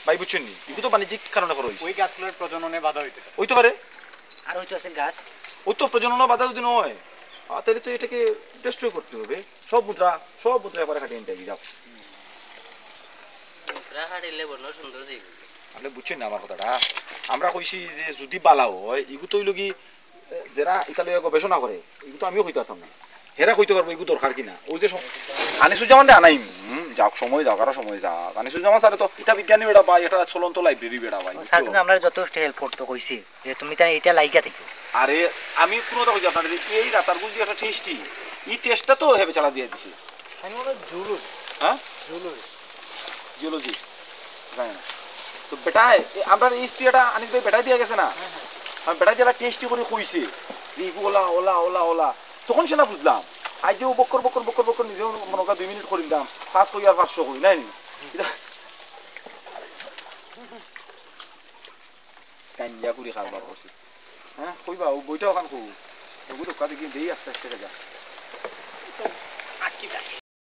ভাই বুঝছেন নি এগুলো তো বাণিজ্যিক কারণে করা হয়েছে ওই গাছগুলোর প্রজননে বাধা হইতে পারে। হইতে পারে আর হয়তো আছে গাছ ওই তো প্রজনন বাধা যদি নয় তাহলে তো এটাকে ডিস্ট্রয় করতে হবে সব মুদ্রা একবারে খাটিয়ে নিতে হবে যাও মুদ্রা হারিলে বড় সুন্দর দেখবে আপনি বুঝছেন না আমার কথাটা আমরা কইছি যে যদি বালা হয় এগুলো তো হইল কি যারা ইতালি গবেষণা করে এগুলো তো আমিও কইতে পারতাম না হেরা কইতে পারবো এগুলো দরকার কিনা ওই যে আনিসুজ্জামান আনাইম যাক সময় যাক আরো সময় যাক আনিসুজ্জামান স্যার তো এটা বিজ্ঞানী বেড়া ভাই এটা চলন্ত লাইব্রেরি বেড়া ভাই স্যার কিন্তু আমরা যথেষ্ট হেল্প করতে কইছি যে তুমি তাই এটা লাইকা থেকো আরে আমি কোনো কথা কইছি আপনাদের এই রাতারগুল যে একটা টেস্টি এই টেস্টটা তো হেবে চালা দিয়ে দিছি আমি মনে হয় জুলুস হ্যাঁ জুলুস জিওলজি জানি না তো বেটায় আমরা এই স্প্রেটা আনিস ভাই বেটায় দিয়ে গেছে না আমি বেটায় যারা টেস্টি করে কইছে যে ওলা ওলা ওলা ওলা তখন সেটা বুঝলাম আজ যে বক্কর বক্কর বক্কর বক্কর নিজেও মনে কর 2 মিনিট করিলাম 5 কই আর 500 কই নাই কাঞ্জা করে খাবার করছি হ্যাঁ কইবা ও বইটা ওখান কই ওগুলো কাজে গিয়ে দেই আস্তে আস্তে যা আটকি থাকে